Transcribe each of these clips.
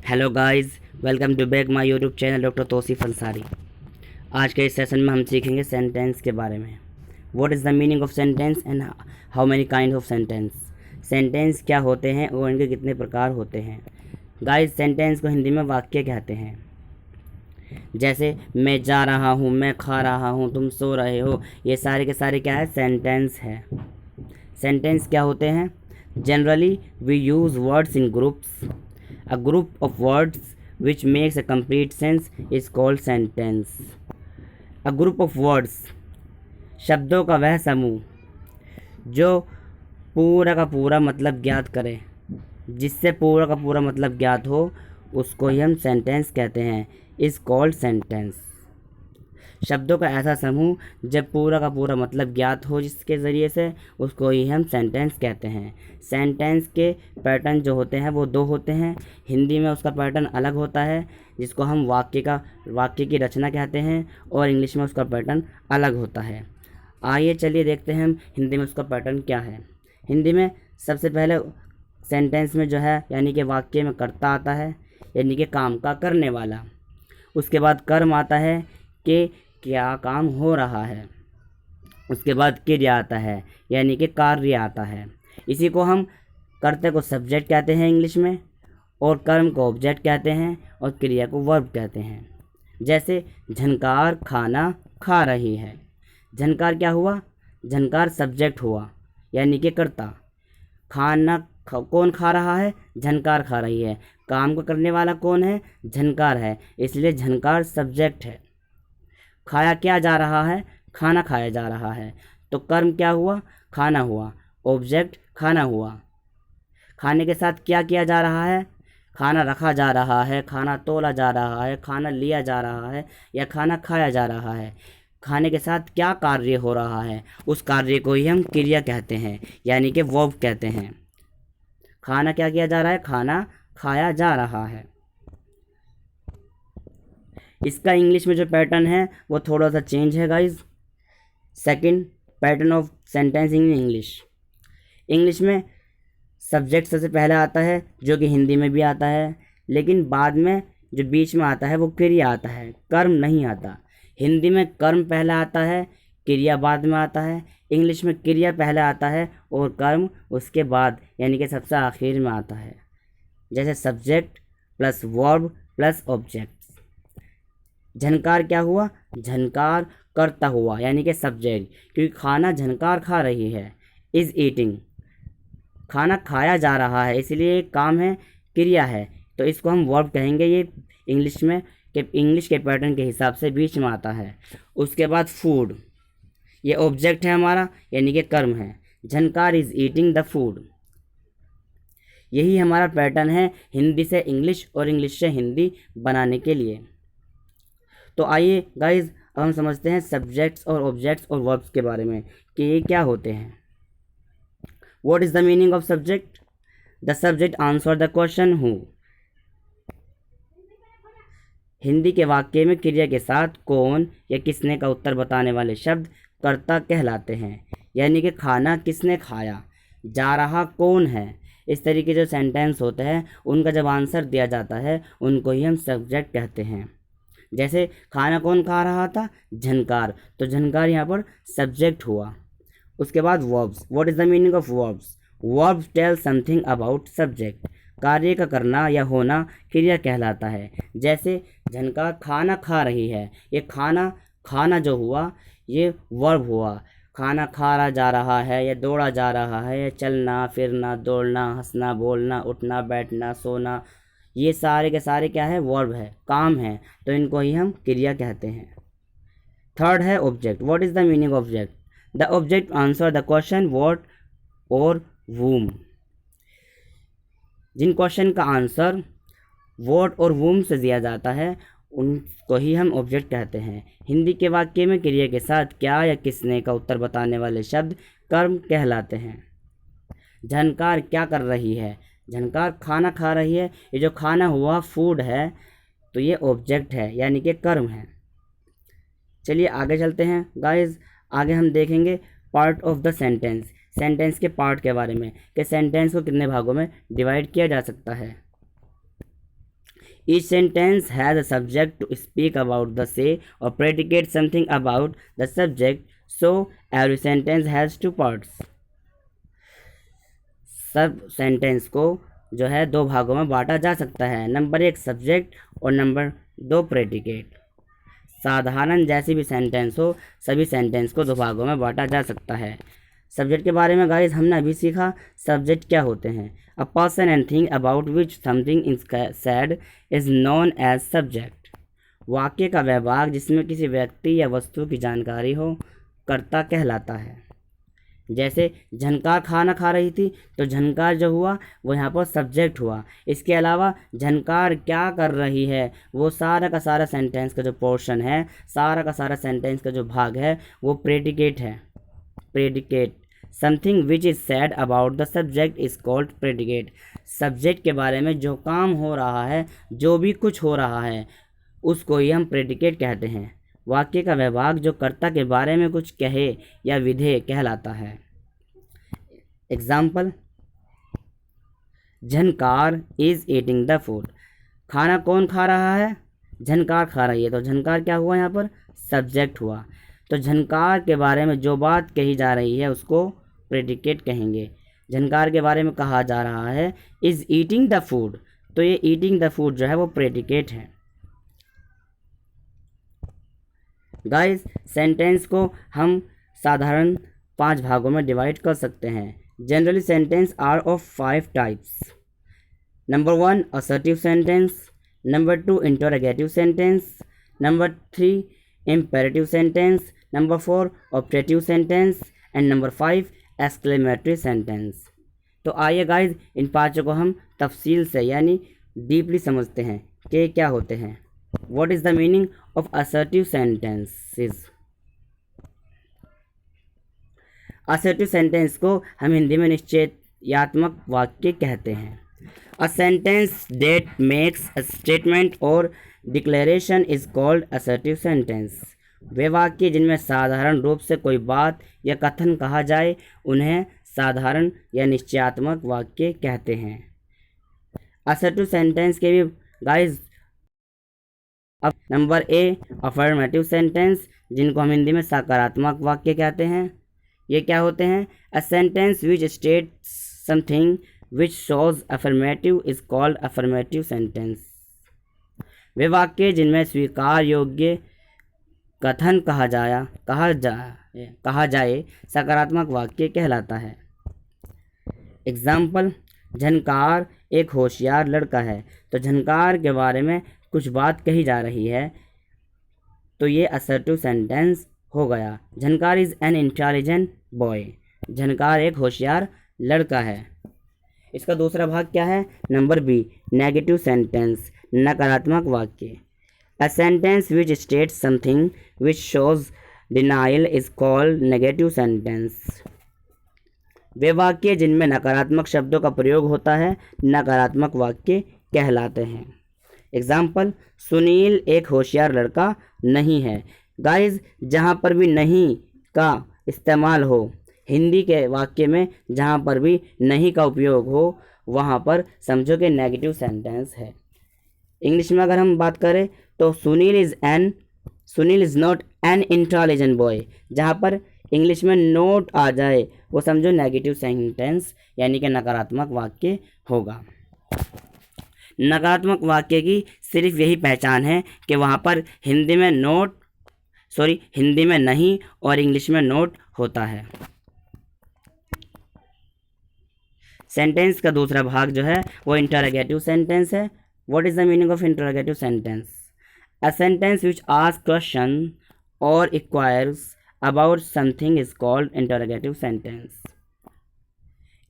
Hello guys, welcome to back my YouTube channel doctor Tausif Ansari. आज के इस सेशन में हम सीखेंगे सेंटेंस के बारे में। What is the meaning of sentence and how many kind of sentence. Sentence क्या होते हैं और इनके कितने प्रकार होते हैं। गाइस, सेंटेंस को हिंदी में वाक्य कहते हैं। जैसे मैं जा रहा हूँ, मैं खा रहा हूँ, तुम सो रहे हो, ये सारे के सारे क्या है, सेंटेंस है। सेंटेंस क्या होते हैं? Generally we use words in groups. A group of words which makes a complete sense is called sentence. A group of words, शब्दों का वह समूह जो पूरा का पूरा मतलब ज्ञात करे, जिससे पूरा का पूरा मतलब ज्ञात हो, उसको ही हम सेंटेंस कहते हैं, इज कॉल्ड सेंटेंस। शब्दों का ऐसा समूह जब पूरा का पूरा मतलब ज्ञात हो जिसके ज़रिए से, उसको ही हम सेंटेंस कहते हैं। सेंटेंस के पैटर्न जो होते हैं वो दो होते हैं। हिंदी में उसका पैटर्न अलग होता है जिसको हम वाक्य की रचना कहते हैं, और इंग्लिश में उसका पैटर्न अलग होता है। आइए चलिए देखते हैं हम हिंदी में उसका पैटर्न क्या है। हिंदी में सबसे पहले सेंटेंस में जो है यानी कि वाक्य में कर्ता आता है, यानी कि काम का करने वाला। उसके बाद कर्म आता है कि क्या काम हो रहा है। उसके बाद क्रिया आता है यानी कि कार्य आता है। इसी को हम कर्ता को सब्जेक्ट कहते हैं इंग्लिश में, और कर्म को ऑब्जेक्ट कहते हैं, और क्रिया को वर्ब कहते हैं। जैसे झनकार खाना खा रही है। झनकार क्या हुआ? झनकार सब्जेक्ट हुआ यानी कि कर्ता। कौन खा रहा है? झनकार खा रही है। काम को करने वाला कौन है? झनकार है, इसलिए झनकार सब्जेक्ट है। खाया क्या जा रहा है? खाना खाया जा रहा है। तो कर्म क्या हुआ? खाना हुआ। ऑब्जेक्ट खाना हुआ। खाने के साथ क्या किया जा रहा है? खाना रखा जा रहा है, खाना तोला जा रहा है, खाना लिया जा रहा है, या खाना खाया जा रहा है। खाने के साथ क्या कार्य हो रहा है, उस कार्य को ही हम क्रिया कहते हैं, यानी कि वर्ब कहते हैं। खाना क्या किया जा रहा है? खाना खाया जा रहा है। इसका इंग्लिश में जो पैटर्न है वो थोड़ा सा चेंज है guys. Second pattern of sentence in English. English में सब्जेक्ट सबसे पहले आता है, जो कि हिंदी में भी आता है, लेकिन बाद में जो बीच में आता है वो क्रिया आता है, कर्म नहीं आता। हिंदी में कर्म पहले आता है, क्रिया बाद में आता है। इंग्लिश में क्रिया पहले आता है और कर्म उसके बाद, यानी कि सबसे आखिर में आता है। जैसे subject plus verb plus object. Jhankar क्या हुआ? झनकार करता हुआ यानी कि सब्जेक्ट, क्योंकि खाना झनकार खा रही है, इज़ ईटिंग। खाना खाया जा रहा है, इसलिए काम है, क्रिया है, तो इसको हम वर्ब कहेंगे। ये इंग्लिश में इंग्लिश के पैटर्न के हिसाब से बीच में आता है। उसके बाद फूड, ये ऑब्जेक्ट है हमारा, यानी कि कर्म है। झनकार इज़ ईटिंग द फूड। यही हमारा पैटर्न है हिंदी से इंग्लिश और इंग्लिश से हिंदी बनाने के लिए। तो आइए गाइज, अब हम समझते हैं सब्जेक्ट्स और ऑब्जेक्ट्स और वर्ब्स के बारे में कि ये क्या होते हैं। What is the meaning of subject? The subject answer the question who. Hindi के वाक्य में क्रिया के साथ कौन या किसने का उत्तर बताने वाले शब्द कर्ता कहलाते हैं, यानी कि खाना किसने खाया, जा रहा कौन है। इस तरीके जो सेंटेंस होते हैं उनका जब आंसर दिया जाता है उनको ही हम सब्जेक्ट कहते हैं। जैसे खाना कौन खा रहा था? झनकार, तो झनकार यहाँ पर सब्जेक्ट हुआ। उसके बाद verbs. What is the meaning of verbs? Verbs tell something about subject. कार्य का करना या होना क्रिया कहलाता है। जैसे झनकार खाना खा रही है, ये खाना जो हुआ ये वर्ब हुआ। खाना खाया जा रहा है, या दौड़ा जा रहा है, या चलना फिरना, दौड़ना, हंसना बोलना, उठना बैठना, सोना, ये सारे के सारे क्या है? वर्ब है, काम है, तो इनको ही हम क्रिया कहते हैं। थर्ड है object. What is the meaning of object? The object answer the question what और वूम। जिन क्वेश्चन का आंसर व्हाट और वूम से दिया जाता है उनको ही हम ऑब्जेक्ट कहते हैं। हिंदी के वाक्य में क्रिया के साथ क्या या किसने का उत्तर बताने वाले शब्द कर्म कहलाते हैं। झनकार क्या कर रही है? झनकार खाना खा रही है। ये जो खाना हुआ फूड है, तो ये ऑब्जेक्ट है यानी कि कर्म है। चलिए आगे चलते हैं गाइस। आगे हम देखेंगे part of the sentence, sentence के पार्ट के बारे में कि सेंटेंस को कितने भागों में डिवाइड किया जा सकता है। Each sentence has a subject to speak about the say or predicate something about the subject, so every sentence has two parts. सब सेंटेंस को जो है दो भागों में बांटा जा सकता है, नंबर 1 सब्जेक्ट और नंबर 2 प्रेडिकेट। साधारण जैसी भी सेंटेंस हो, सभी सेंटेंस को दो भागों में बांटा जा सकता है। सब्जेक्ट के बारे में गाइस हमने अभी सीखा। सब्जेक्ट क्या होते हैं? A person and thing about which something is said is known as subject. वाक्य का वह भाग जिसमें किसी व्यक्ति या वस्तु की जानकारी हो, कर्ता कहलाता है। जैसे झनकार खाना खा रही थी, तो झनकार जो हुआ वो यहाँ पर सब्जेक्ट हुआ। इसके अलावा झनकार क्या कर रही है, वो सारा का सारा सेंटेंस का जो पोर्शन है, सारा का सारा सेंटेंस का जो भाग है, वो प्रेडिकेट है। Predicate something which is said about the subject is called predicate. Subject के बारे में जो काम हो रहा है, जो भी कुछ हो रहा है, उसको ही हम प्रेडिकेट कहते हैं। वाक्य का वह भाग जो कर्ता के बारे में कुछ कहे या विधेय कहलाता है। Example, Jhankar is eating the food. खाना कौन खा रहा है? झनकार खा रही है। तो झनकार क्या हुआ यहाँ पर? सब्जेक्ट हुआ। तो झनकार के बारे में जो बात कही जा रही है उसको प्रेडिकेट कहेंगे। झनकार के बारे में कहा जा रहा है इज ईटिंग द फूड, तो ये ईटिंग द फूड जो है वो प्रेडिकेट है। गाइस, सेंटेंस को हम साधारण 5 भागों में डिवाइड कर सकते हैं। Generally sentence are of 5 types. Number 1 assertive sentence, number 2 interrogative sentence, number 3 imperative sentence, number 4 objective sentence and number 5 exclamatory sentence. तो आइए गाइस, इन पांचों को हम तफसील से यानी डीपली समझते हैं कि क्या होते हैं। What is the meaning of assertive sentences? assertive sentence को हम हिंदी में निश्चयात्मक वाक्य कहते हैं। A sentence that makes a statement or declaration is called assertive sentence. वे वाक्य जिनमें साधारण रूप से कोई बात या कथन कहा जाए, उन्हें साधारण या निश्चयात्मक वाक्य कहते हैं। assertive sentence के भी गाइस, अब नंबर ए अफर्मेटिव सेंटेंस, जिनको हम हिंदी में सकारात्मक वाक्य कहते हैं। ये क्या होते हैं? A sentence which states something which shows affirmative is called affirmative sentence. वे वाक्य जिनमें स्वीकार योग्य कथन कहा जाए सकारात्मक वाक्य कहलाता है। एग्जाम्पल, झनकार एक होशियार लड़का है। तो झनकार के बारे में कुछ बात कही जा रही है, तो ये असर्टिव सेंटेंस हो गया। झनकार इज़ एन इंटेलिजेंट बॉय। झनकार एक होशियार लड़का है। इसका दूसरा भाग क्या है? नंबर बी नेगेटिव सेंटेंस, नकारात्मक वाक्य। A sentence which states something which shows denial is called negative sentence. वे वाक्य जिनमें नकारात्मक शब्दों का प्रयोग होता है, नकारात्मक वाक्य कहलाते हैं। एग्जाम्पल, सुनील एक होशियार लड़का नहीं है। गाइस, जहाँ पर भी नहीं का इस्तेमाल हो, हिंदी के वाक्य में जहाँ पर भी नहीं का उपयोग हो, वहाँ पर समझो कि नेगेटिव सेंटेंस है। इंग्लिश में अगर हम बात करें तो Sunil is not an intelligent boy. जहाँ पर इंग्लिश में नोट आ जाए वो समझो नेगेटिव सेंटेंस यानी कि नकारात्मक वाक्य होगा। नकारात्मक वाक्य की सिर्फ यही पहचान है कि वहाँ पर हिंदी में नहीं और इंग्लिश में नोट होता है। सेंटेंस का दूसरा भाग जो है वो इंटरोगेटिव सेंटेंस है। What is the meaning of interrogative sentence? A sentence which ask question और inquires about something is called interrogative sentence.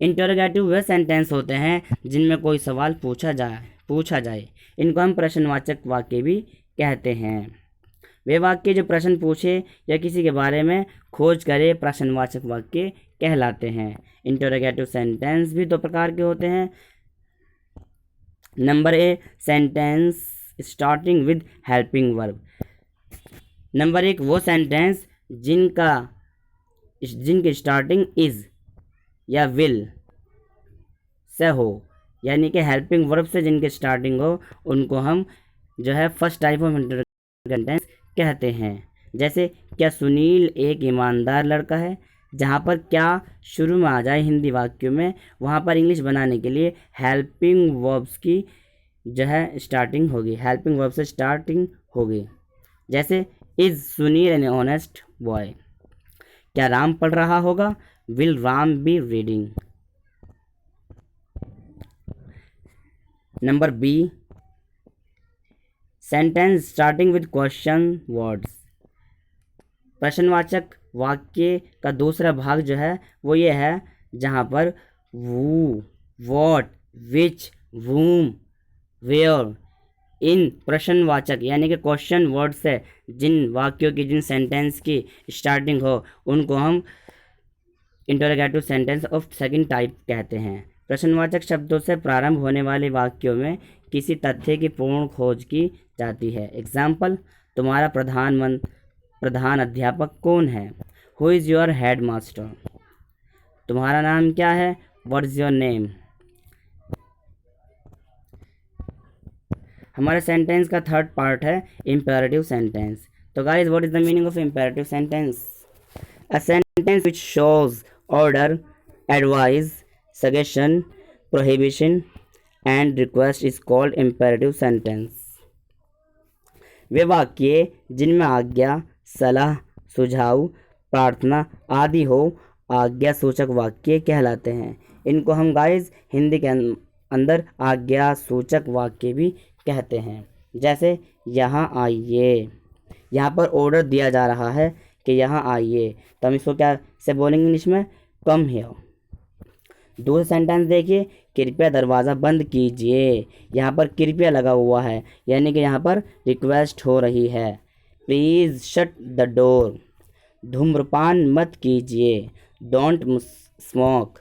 Interrogative वे सेंटेंस होते हैं जिनमें कोई सवाल पूछा जाए। इनको हम प्रश्नवाचक वाक्य भी कहते हैं। वे वाक्य जो प्रश्न पूछे या किसी के बारे में खोज करे, प्रश्नवाचक वाक्य कहलाते हैं। इंटरोगेटिव सेंटेंस भी 2 प्रकार के होते हैं। Number a sentence starting with helping verb. Number 1 वो सेंटेंस जिनकी स्टार्टिंग इज या विल से हो यानी कि हेल्पिंग वर्ब से जिनके स्टार्टिंग हो उनको हम जो है first type of interrogative sentence कहते हैं। जैसे क्या सुनील एक ईमानदार लड़का है, जहाँ पर क्या शुरू में आ जाए हिंदी वाक्यों में, वहाँ पर इंग्लिश बनाने के लिए हेल्पिंग वर्ब्स की जो है स्टार्टिंग होगी, हेल्पिंग वर्ब से स्टार्टिंग होगी। जैसे is Sunil an honest boy, क्या राम पढ़ रहा होगा, will Ram be reading. Number B, sentence starting with question words. प्रश्नवाचक वाक्य का दूसरा भाग जो है वो ये है जहाँ पर who, what, which, whom, where इन प्रश्नवाचक यानी कि क्वेश्चन वर्ड से जिन वाक्यों की, जिन सेंटेंस की स्टार्टिंग हो उनको हम interrogative sentence of second type कहते हैं। प्रश्नवाचक शब्दों से प्रारंभ होने वाले वाक्यों में किसी तथ्य की पूर्ण खोज की जाती है। एग्जाम्पल, तुम्हारा प्रधान अध्यापक कौन है, who is your head master, तुम्हारा नाम क्या है, व्हाट इज़ योर नेम। हमारे सेंटेंस का थर्ड पार्ट है इम्पेरेटिव सेंटेंस। तो guys, what is the meaning of imperative sentence? A sentence which shows order, advice, suggestion, prohibition and request is called imperative sentence. वे वाक्य जिनमें आज्ञा, सलाह, सुझाव, प्रार्थना आदि हो आज्ञा सूचक वाक्य कहलाते हैं। इनको हम गाइस हिंदी के अंदर आज्ञा सूचक वाक्य भी कहते हैं। जैसे यहाँ आइए, यहाँ पर ऑर्डर दिया जा रहा है कि यहाँ आइए, तो हम इसको क्या से बोलेंगे इंग्लिश में, कम हियर। दूसरा सेंटेंस देखिए, कृपया दरवाज़ा बंद कीजिए, यहाँ पर कृपया लगा हुआ है यानी कि यहाँ पर रिक्वेस्ट हो रही है। प्लीज़ शट द डोर, धूम्रपान मत कीजिए, डोंट स्मोक,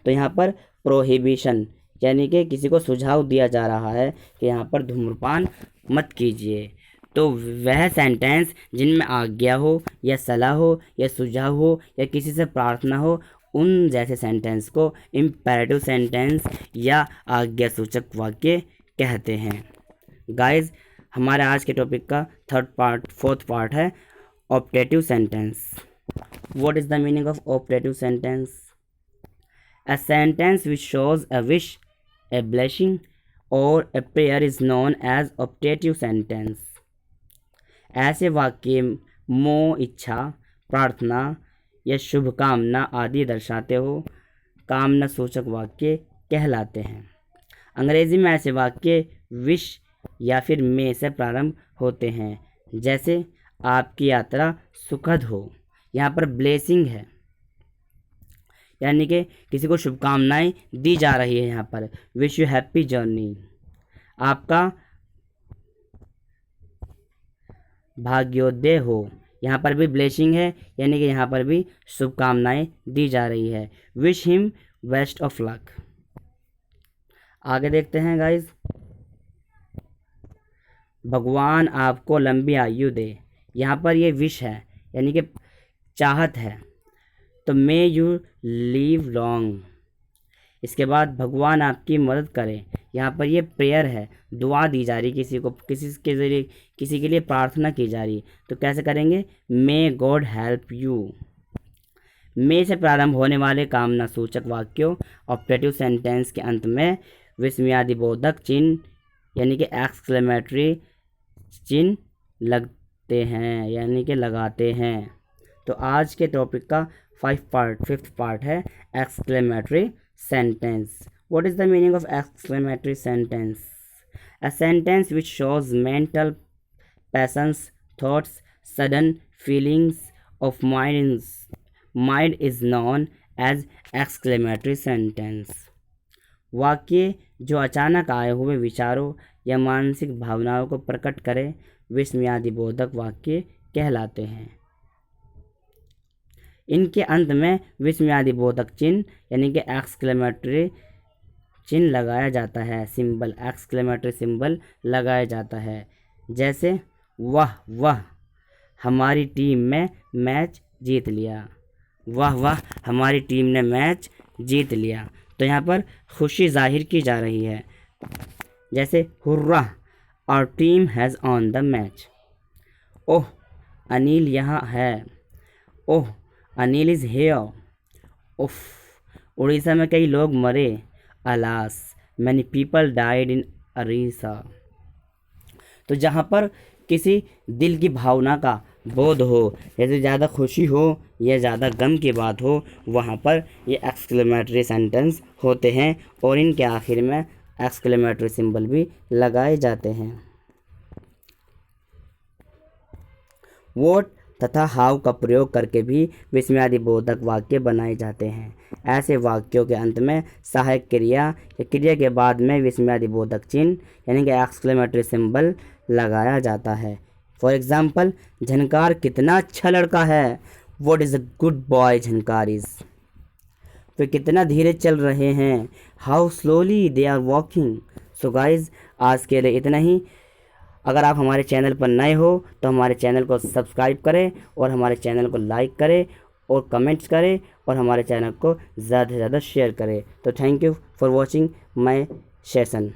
तो यहाँ पर प्रोहिबिशन यानी कि किसी को सुझाव दिया जा रहा है कि यहाँ पर धूम्रपान मत कीजिए। तो वह सेंटेंस जिनमें आज्ञा हो या सलाह हो या सुझाव हो या किसी से प्रार्थना हो, उन जैसे सेंटेंस को इम्पेरेटिव सेंटेंस या आज्ञा सूचक वाक्य कहते हैं। गाइस, हमारे आज के टॉपिक का फोर्थ पार्ट है optative sentence. What is the meaning of optative sentence? A sentence which shows a wish, a blessing, or a prayer is known as optative sentence. ऐसे वाक्य मोह, इच्छा, प्रार्थना या शुभकामना आदि दर्शाते हो कामना सूचक वाक्य कहलाते हैं। अंग्रेजी में ऐसे वाक्य विश या फिर मे से प्रारंभ होते हैं। जैसे आपकी यात्रा सुखद हो, यहाँ पर ब्लेसिंग है यानी कि किसी को शुभकामनाएं दी जा रही है। यहाँ पर विश यू हैप्पी जर्नी, आपका भाग्योदय हो, यहाँ पर भी ब्लेसिंग है यानी कि यहाँ पर भी शुभकामनाएं दी जा रही है। Wish him best of luck. आगे देखते हैं गाइस, भगवान आपको लंबी आयु दे, यहाँ पर ये विश है यानी कि चाहत है, तो मे यू लीव लॉन्ग। इसके बाद भगवान आपकी मदद करे, यहाँ पर ये प्रेयर है, दुआ दी जा रही, किसी के लिए प्रार्थना की जा रही, तो कैसे करेंगे, मे गॉड हेल्प यू। मे से प्रारंभ होने वाले कामना सूचक वाक्यों ऑप्टेटिव सेंटेंस के अंत में विस्मयादिबोधक चिन्ह यानी कि एक्सक्लेमेटरी चिन्ह लगते हैं यानी कि लगाते हैं। तो आज के टॉपिक का फिफ्थ पार्ट है exclamatory sentence. What is the meaning of exclamatory sentence? A sentence which shows mental passions, thoughts, sudden feelings of mind is known as exclamatory sentence. वाक्य जो अचानक आए हुए विचारों या मानसिक भावनाओं को प्रकट करे विस्मयादिबोधक वाक्य कहलाते हैं। इनके अंत में विस्मयादिबोधक चिन्ह यानी कि एक्सक्लेमेटरी चिन्ह लगाया जाता है, सिंबल, एक्सक्लेमेटरी सिंबल लगाया जाता है। जैसे वाह वाह हमारी टीम में मैच जीत लिया, वाह वाह हमारी टीम ने मैच जीत लिया, तो यहाँ पर खुशी जाहिर की जा रही है। जैसे hurrah, our team has won the match. Oh, Anil यहाँ है। Oh, Anil is here. उफ, उड़ीसा में कई लोग मरे। Alas, many people died in Orissa. तो जहाँ पर किसी दिल की भावना का बोध हो, जैसे ज़्यादा खुशी हो या ज़्यादा गम की बात हो, वहाँ पर ये एक्सक्लेमेटरी सेंटेंस होते हैं और इनके आखिर में एक्सक्लेमेटरी सिंबल भी लगाए जाते हैं। वोट तथा हाउ का प्रयोग करके भी विस्मयादिबोधक वाक्य बनाए जाते हैं। ऐसे वाक्यों के अंत में सहायक क्रिया या क्रिया के बाद में विस्मयादिबोधक चिन्ह यानी कि एक्सक्लेमेटरी सिंबल लगाया जाता है। फॉर एग्जाम्पल, झनकार कितना अच्छा लड़का है। What is a good boy Jhankar is. वे कितना धीरे चल रहे हैं। How slowly they are walking. So guys, आज के लिए इतना ही। अगर आप हमारे चैनल पर नए हो तो हमारे चैनल को सब्सक्राइब करें और हमारे चैनल को लाइक करें और कमेंट्स करें और हमारे चैनल को ज़्यादा से ज़्यादा शेयर करें। तो thank you for watching my session.